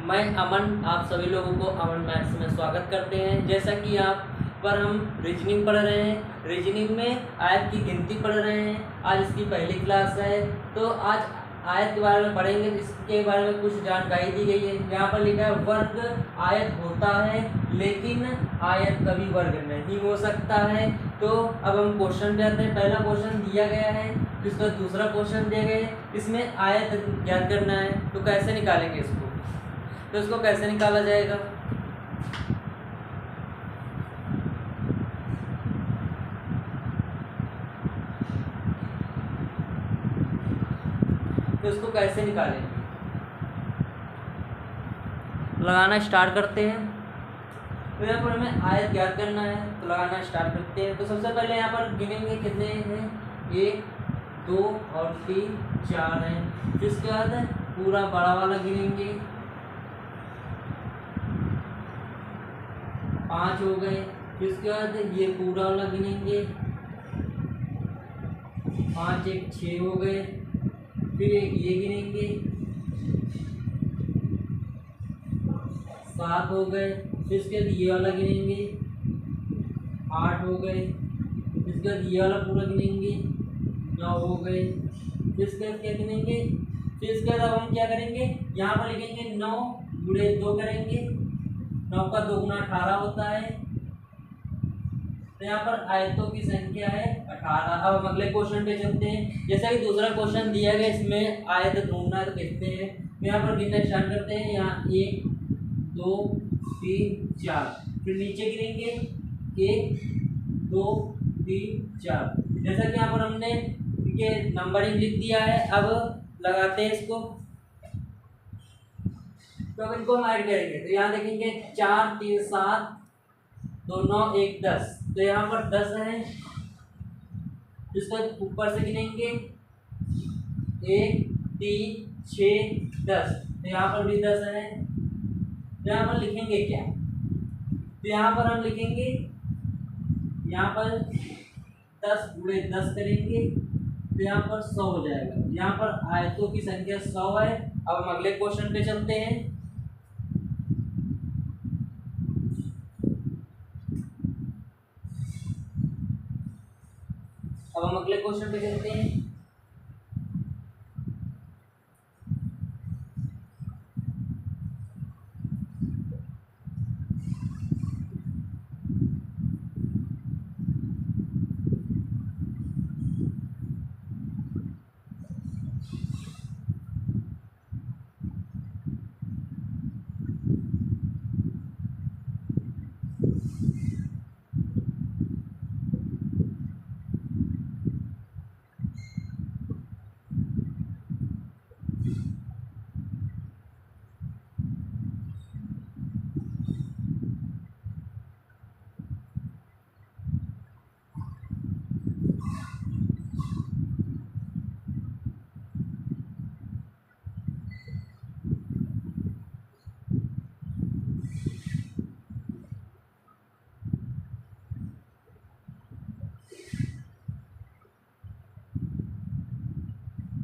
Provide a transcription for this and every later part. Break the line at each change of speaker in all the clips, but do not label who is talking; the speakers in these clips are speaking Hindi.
मैं अमन, आप सभी लोगों को अमन मैथ्स में स्वागत करते हैं। जैसा कि यहाँ पर हम रीजनिंग पढ़ रहे हैं, रीजनिंग में आयत की गिनती पढ़ रहे हैं। आज इसकी पहली क्लास है, तो आज आयत के बारे में पढ़ेंगे। इसके बारे में कुछ जानकारी दी गई है। यहाँ पर लिखा है वर्ग आयत होता है, लेकिन आयत कभी वर्ग नहीं हो सकता है। तो अब हम क्वेश्चन पे आते हैं। पहला क्वेश्चन दिया गया है, इसका दूसरा क्वेश्चन दिया गया है। इसमें आयत ज्ञात करना है, तो कैसे निकालेंगे इसको? तो इसको कैसे निकाला जाएगा? तो इसको कैसे निकालेंगे, लगाना स्टार्ट करते हैं। तो यहाँ पर हमें आयत ज्ञात करना है, तो लगाना स्टार्ट करते हैं। तो सबसे पहले यहाँ पर गिनेंगे कितने हैं, 1 2 और 3 4 हैं। फिर इसके बाद पूरा बड़ा वाला गिनेंगे, 5 हो गए। फिर उसके बाद ये पूरा वाला गिनेंगे, 5 1 6 हो गए। फिर एक ये गिनेंगे, 7 हो गए। फिर उसके बाद ये वाला गिनेंगे, 8 हो गए। फिर उसके बाद ये वाला पूरा गिनेंगे, 9 हो गए। फिर उसके बाद क्या गिनेंगे, फिर इसके बाद अब हम क्या करेंगे, यहाँ पर लिखेंगे 9 गुणे 2 करेंगे। 9 का 2 गुना 18 होता है। तो यहाँ पर आयतों की संख्या है 18। अब हम अगले क्वेश्चन पे चलते हैं। जैसा कि दूसरा क्वेश्चन दिया गया, इसमें आयत ढूंढना है, तो कहते हैं तो यहाँ पर गिनना स्टार्ट करते हैं। यहाँ 1 2 3 4, फिर नीचे गिनेंगे 1 2 3 4। जैसा कि यहाँ पर हमने इनके नंबरिंग लिख दिया है, अब लगाते हैं इसको। तो अब इनको हम ऐड करेंगे, तो यहाँ देखेंगे 4 3 7 2 9 1 10। तो यहाँ पर 10 है। इसको ऊपर से गिनेंगे 1 3 6 10। तो यहाँ पर भी 10 है। तो यहाँ पर लिखेंगे क्या, तो यहाँ पर हम लिखेंगे, यहाँ पर 10 गुणे 10 करेंगे, तो यहाँ पर 100 हो जाएगा। यहाँ पर आयतों की संख्या 100 है। अब हम अगले क्वेश्चन पे चलते हैं। अब हम अगले क्वेश्चन पे चलते हैं।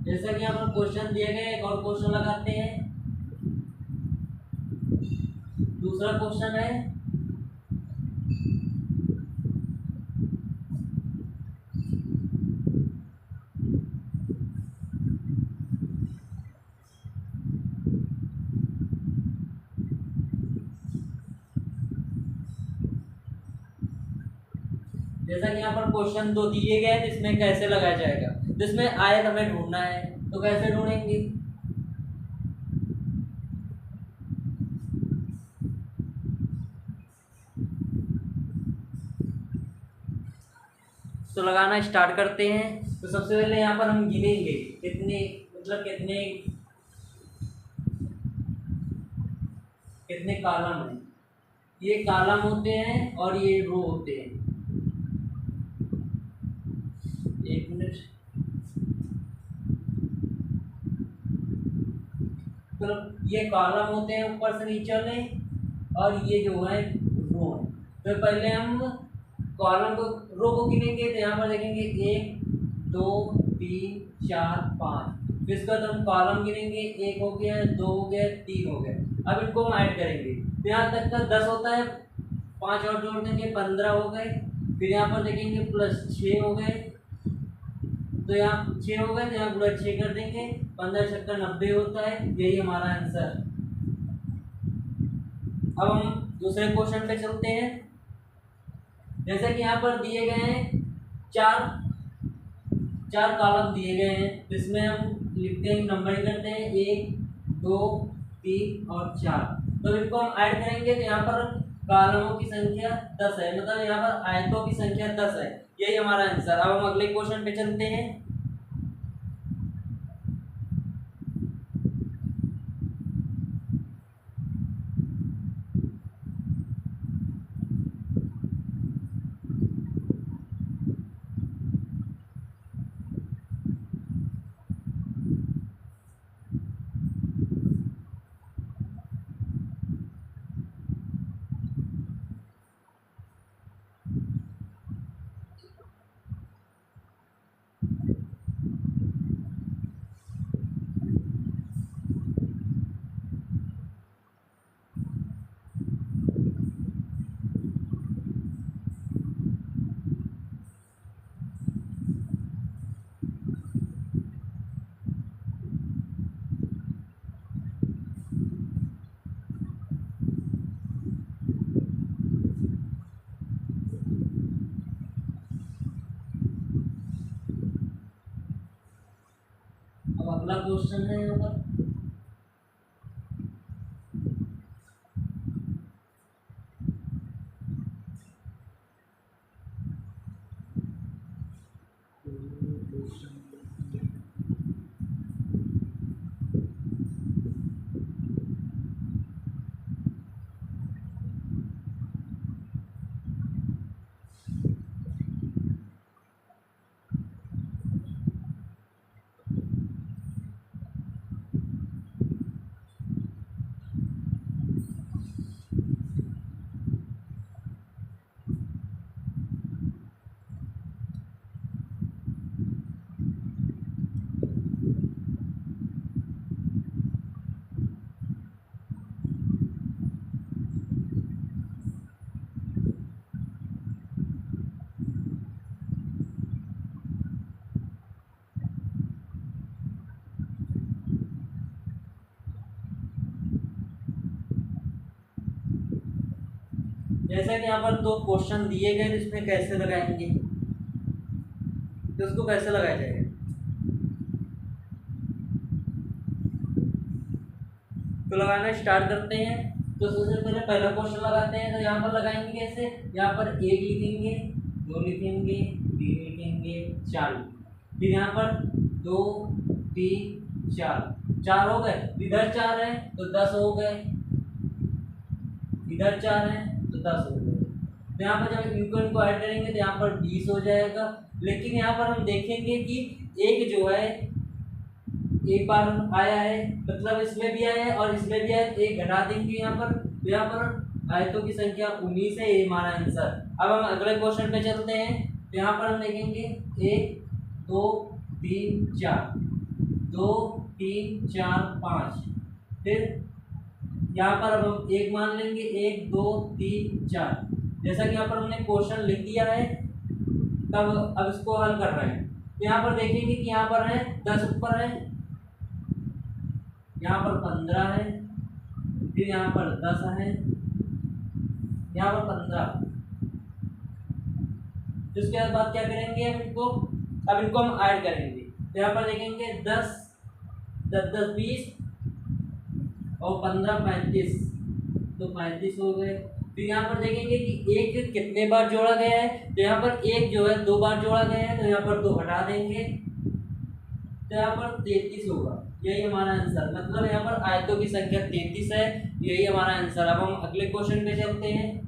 जैसा कि यहाँ पर क्वेश्चन दिया गया, एक और क्वेश्चन लगाते हैं। दूसरा क्वेश्चन है, जैसा कि यहाँ पर क्वेश्चन 2 दिए गए, तो इसमें कैसे लगाया जाएगा, तो इसमें आयत हमें ढूंढना है, तो कैसे ढूंढेंगे? तो लगाना स्टार्ट करते हैं। तो सबसे पहले यहाँ पर हम गिनेंगे कितने, मतलब कितने कितने कॉलम हैं। ये कॉलम होते हैं और ये रो होते हैं। एक मिनट, तो ये कॉलम होते हैं ऊपर से नीचे वाले, और ये जो है रो है। तो पहले हम कॉलम को, रो को गिनेंगे। तो यहाँ पर देखेंगे 1 2 3 4 5। फिर इसके बाद हम कॉलम गिनेंगे, 1 हो गया, 2 हो गया, 3 हो गया। अब इनको हम ऐड करेंगे, तो यहाँ तक का 10 होता है, 5 और जोड़ देंगे 15 हो गए। फिर यहाँ पर देखेंगे प्लस 6 हो गए, तो यहाँ 6 हो गए, तो यहाँ गुणा 6 कर देंगे, 15 छक्का 90 होता है, यही हमारा आंसर। अब हम दूसरे क्वेश्चन पे चलते हैं। जैसे कि यहाँ पर दिए गए हैं चार कॉलम दिए गए हैं, जिसमें हम लिखते हैं, नंबरिंग करते हैं 1 2 3 और 4। तो इनको हम ऐड करेंगे, तो यहाँ पर कॉलमों की संख्या 10 है, मतलब यहाँ पर आयतों की संख्या 10 है, यही हमारा आंसर। अब हम अगले क्वेश्चन पे चलते हैं। अब अगला क्वेश्चन है यहाँ पर, जैसा कि यहाँ पर 2 क्वेश्चन दिए गए, इसमें कैसे लगाएंगे, तो उसको कैसे लगाया जाएगा। तो लगाना स्टार्ट करते हैं। तो सबसे पहले पहला क्वेश्चन लगाते हैं, तो यहाँ पर लगाएंगे कैसे, यहाँ पर 1 लिखेंगे, 2 लिखेंगे, 3 लिखेंगे, 4, फिर यहाँ पर 2 3 4 हो गए, इधर 4 है तो 10 हो गए, इधर 4 है तो 10 हो गए। तो यहाँ पर जब इनको ऐड करेंगे तो यहाँ पर 20 हो जाएगा। लेकिन यहाँ पर हम देखेंगे कि एक जो है एक बार आया है, मतलब इसमें भी आया है और इसमें भी आया, एक घटा देंगे यहाँ पर, तो यहाँ पर आयतों की संख्या 19 है, ये हमारा आंसर। अब हम अगले क्वेश्चन पे चलते हैं। तो यहाँ पर हम देखेंगे 1 2 3 4, 2 3 4 5, फिर यहाँ पर अब हम 1 मान लेंगे, 1 2 3 4। जैसा कि यहाँ पर हमने क्वेश्चन लिख दिया है, तब अब इसको हल कर रहे हैं। तो यहाँ पर देखेंगे कि यहाँ पर है 10 ऊपर है, यहाँ पर 15 है, फिर यहाँ पर 10 है, यहाँ पर 15। इसके बाद क्या करेंगे, अब इनको हम ऐड करेंगे। तो यहाँ पर देखेंगे 10 10 10 20 और 15 35, तो 35 हो गए। फिर यहाँ पर देखेंगे कि एक कितने बार जोड़ा गया है, तो यहाँ पर एक जो है 2 बार जोड़ा गया है, तो यहाँ पर 2 हटा देंगे, तो यहाँ पर 33 होगा, यही हमारा आंसर। मतलब यहाँ पर आयतों की संख्या 33 है, यही हमारा आंसर। अब हम अगले क्वेश्चन पे चलते हैं।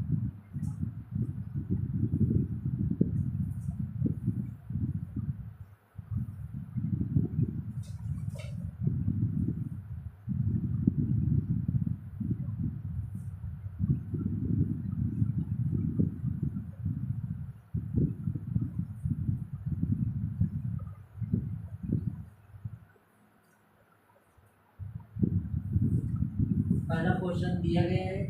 पहला क्वेश्चन दिया गया है।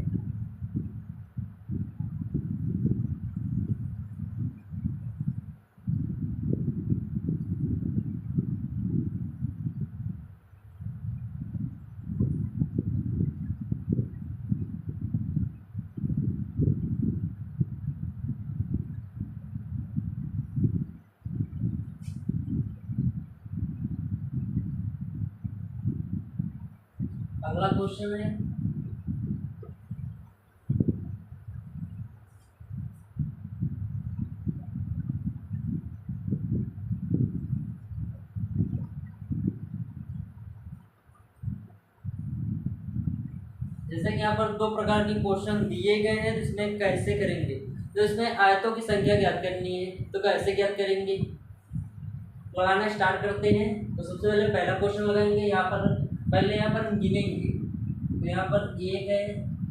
अगला क्वेश्चन है, जैसे कि यहाँ पर दो प्रकार के क्वेश्चन दिए गए हैं, तो इसमें कैसे करेंगे। तो इसमें आयतों की संख्या ज्ञात करनी है, तो कैसे ज्ञात करेंगे, लगाना स्टार्ट करते हैं। तो सबसे पहले पहला क्वेश्चन लगाएंगे। यहाँ पर पहले यहाँ पर गिनेंगे, तो यहाँ पर 1 है,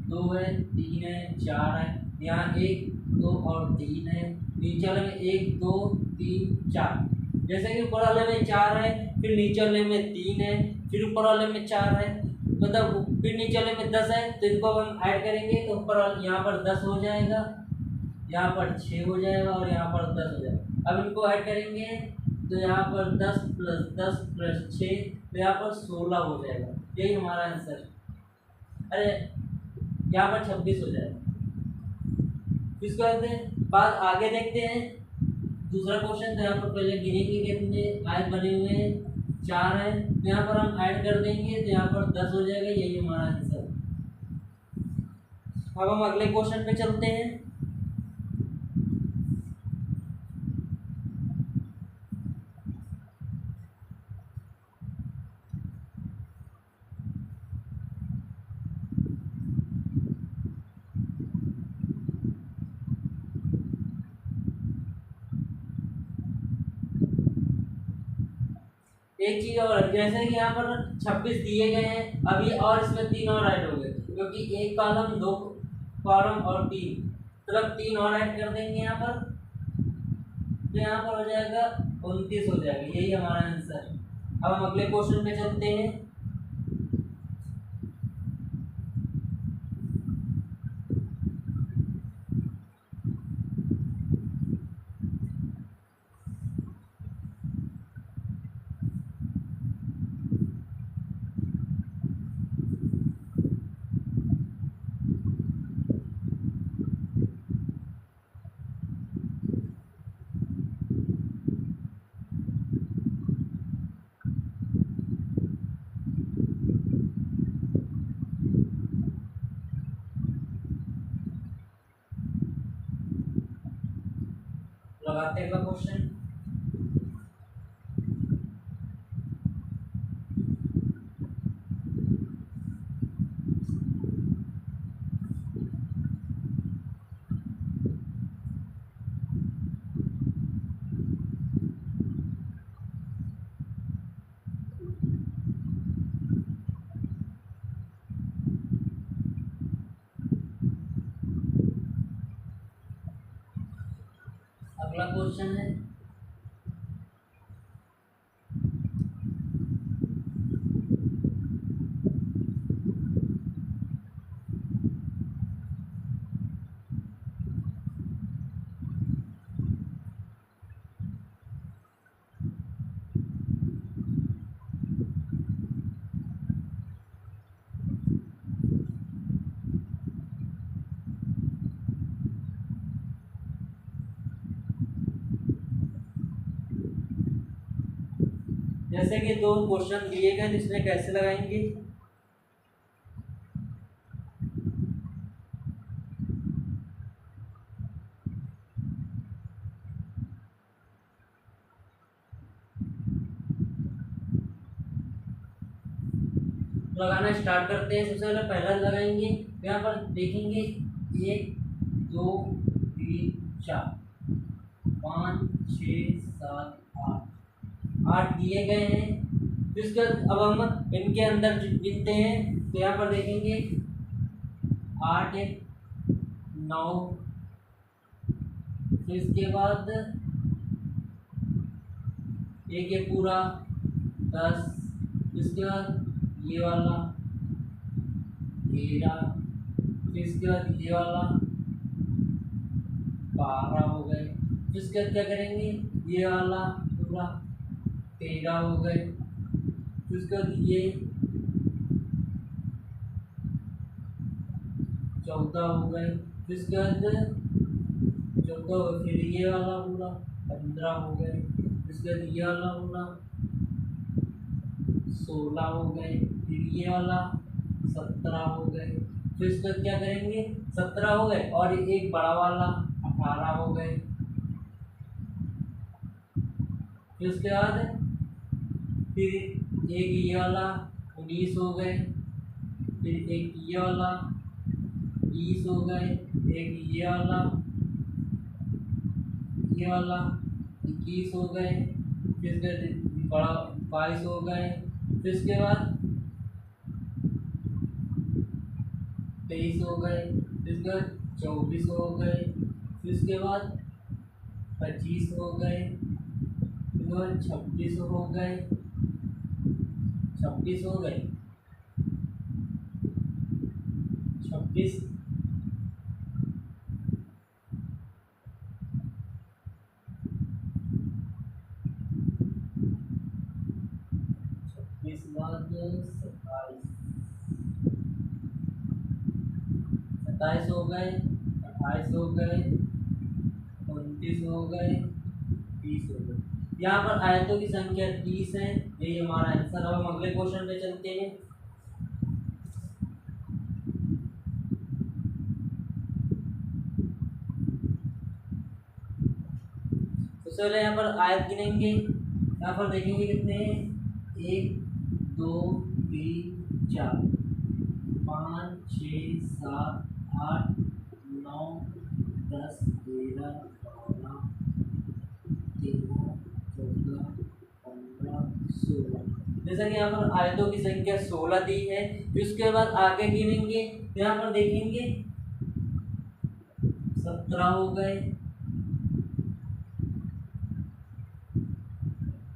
2 है, 3 है, 4 है, यहाँ 1 2 और 3 है, नीचे वाले में 1 2 3 4। जैसे कि ऊपर वाले में 4 है, फिर नीचे वाले में 3 है, फिर ऊपर वाले में 4 है, मतलब फिर नीचे वाले में 10 है। तो इनको हम ऐड करेंगे तो ऊपर यहाँ पर 10 हो जाएगा, यहाँ पर 6 हो जाएगा और यहाँ पर 10 हो जाएगा। अब इनको ऐड करेंगे तो यहाँ पर 10 + 10 + 6, तो यहाँ पर 16 हो जाएगा। यही हमारा आंसर। अरे यहाँ पर 26 हो जाएगा। इसके बाद आगे देखते हैं दूसरा क्वेश्चन। तो यहाँ पर पहले गिनेंगे कितने आयत बने हुए हैं, 4 है, तो यहाँ पर हम ऐड कर देंगे तो यहाँ पर 10 हो जाएगा। यही हमारा आंसर। अब हम अगले क्वेश्चन पे चलते हैं। एक चीज और, जैसे कि यहाँ पर 26 दिए गए हैं, अभी और इसमें 3 और ऐड हो गए, क्योंकि एक कॉलम 2 कॉलम और 3, मतलब 3 और ऐड कर देंगे यहाँ पर, तो यहाँ पर हो जाएगा 29 हो जाएगा। यही हमारा आंसर। अब हम अगले क्वेश्चन पे चलते हैं। लगाते हैं अगला क्वेश्चन। अगला क्वेश्चन है, जैसे कि दो क्वेश्चन दिए गए, इसमें कैसे लगाएंगे। लगाना स्टार्ट करते हैं। सबसे पहले पहला लगाएंगे, यहाँ पर देखेंगे 1 2 3 4 5 6 7 8 दिए गए हैं। तो इसके अब हम इनके अंदर गिनते हैं, तो यहाँ पर देखेंगे 8 है, 9, फिर इसके बाद एक है पूरा 10, इसके बाद ये वाला 13, फिर इसके बाद ये वाला 12 हो गए। फिर इसके बाद क्या करेंगे, ये वाला पूरा 13 हो गए। फिर उसके बाद ये 14 हो गए। फिर इसके बाद 14, फिर ये वाला पूरा 15 हो गए। फिर इसके बाद ये वाला पूरा 16 हो गए। फिर ये वाला 17 हो गए। फिर इसके बाद क्या करेंगे, 17 हो गए और एक बड़ा वाला 18 हो गए। फिर उसके बाद फिर एक ये वाला 19 हो गए। फिर एक ये वाला 20 हो गए। एक ये वाला 21 हो गए। फिर इसके बाद बड़ा 22 हो गए। फिर इसके बाद 23 हो गए। फिर इसके बाद 24 हो गए। फिर इसके बाद 25 हो गए। फिर उसके बाद 26 हो गए। 26 हो गए। 26, 26 बाद 27, 27 हो गए। 28 हो गए। 29 हो गए। 30 हो गए। यहाँ पर आयतों की संख्या 30 है, यही हमारा आंसर। अब हम अगले क्वेश्चन पे चलते हैं। सबसे पहले यहाँ पर आयत गिनेंगे। यहाँ पर देखेंगे कितने हैं, 1 2 3 4 5 6 7 8 9 10 11 12 13 14 15 16। जैसा कि यहाँ पर आयतों की संख्या 16 दी है। फिर उसके बाद आगे गिनेंगे तो यहाँ पर देखेंगे 17 हो गए।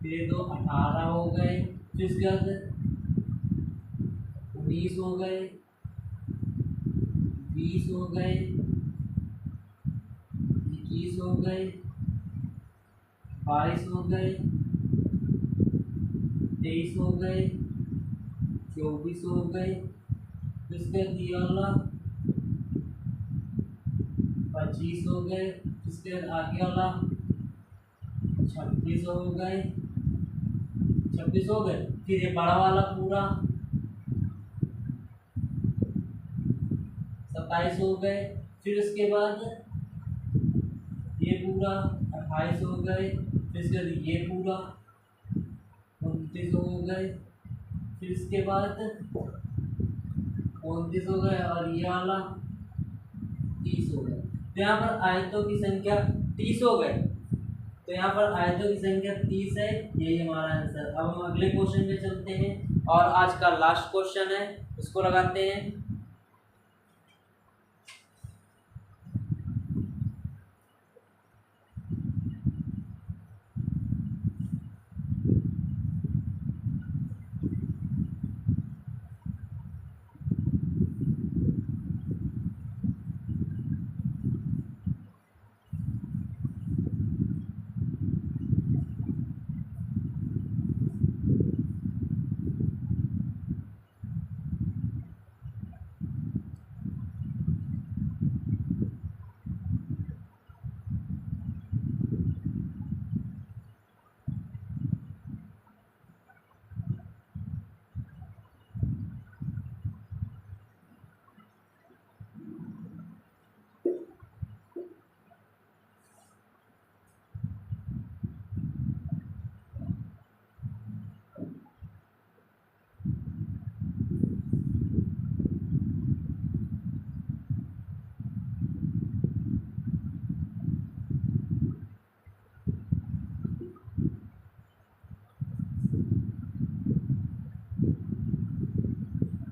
फिर 2 18 हो गए। फिर इसके बाद 19 हो गए। 20 हो गए। 21 हो गए। 22 हो गए। 23 हो गए। 24 हो गए। फिर इसके बाद ये वाला 25 हो गए। इसके बाद आगे वाला 26 हो गए। 26 हो गए। फिर ये बड़ा वाला पूरा 27 हो गए। फिर उसके बाद ये पूरा 28 हो गए। फिर इसके बाद ये पूरा 29 हो गए। फिर इसके बाद 29 हो गए और ये वाला 30 हो गए। तो यहाँ पर आयतों की संख्या 30 हो गए। तो यहाँ पर आयतों की संख्या 30 है, यही हमारा आंसर। अब हम अगले क्वेश्चन पे चलते हैं और आज का लास्ट क्वेश्चन है, उसको लगाते हैं।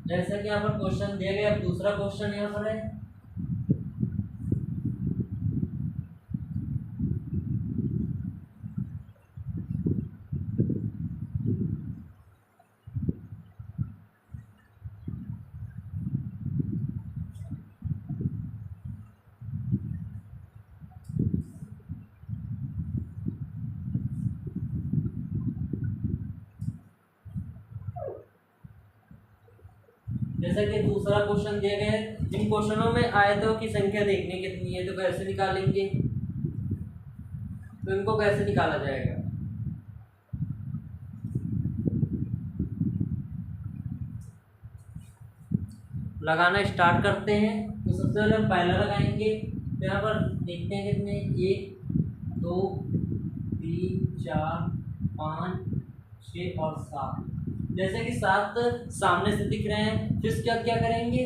जैसा कि यहाँ पर क्वेश्चन दिया गया, अब दूसरा क्वेश्चन यहाँ पर है। जैसा कि दूसरा क्वेश्चन दिया गया है, इन क्वेश्चनों में आयतों की संख्या देखने कितनी है, तो कैसे निकालेंगे, तो इनको कैसे निकाला जाएगा। लगाना स्टार्ट करते हैं। तो सबसे पहले हम पहला लगाएंगे, तो यहाँ पर देखते हैं कितने, 1 2 3 4 5 6 और 7। जैसे कि 7 सामने से दिख रहे हैं, फिर इसके बाद क्या करेंगे,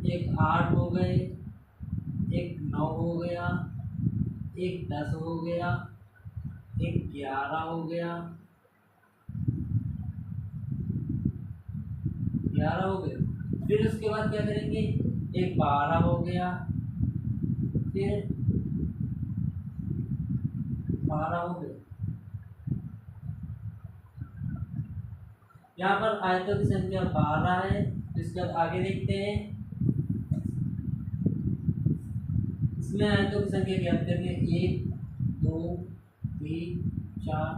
एक 8 हो गए, एक 9 हो गया, एक 10 हो गया, एक 11 हो गया, 11 हो गए। फिर उसके बाद क्या करेंगे, एक 12 हो गया, फिर 12 हो गए। यहाँ पर आयतों की संख्या 12 है। इसके बाद आगे देखते हैं, इसमें आयतों की संख्या ज्ञात करनी है, 1 2 3 4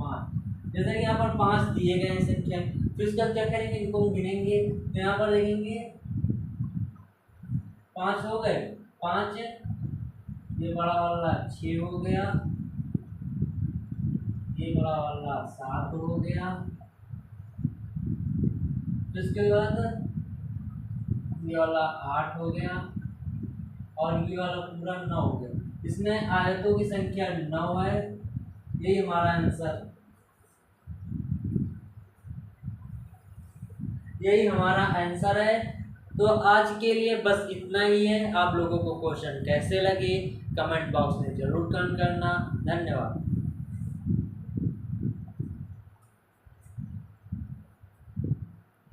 5। जैसे कि यहाँ पर 5 दिए गए हैं संख्या, फिर इसका क्या करेंगे, इनको हम गिनेंगे। तो यहाँ पर देखेंगे 5 हो गए, 5, ये बड़ा वाला 6 हो गया, ये बड़ा वाला 7 हो गया, फिर इसके बाद ये वाला 8 हो गया और ये वाला पूरा 9 हो गया। इसमें आयतों की संख्या 9 है। यही हमारा आंसर, यही हमारा आंसर है। तो आज के लिए बस इतना ही है। आप लोगों को क्वेश्चन कैसे लगे कमेंट बॉक्स में जरूर कमेंट करना। धन्यवाद।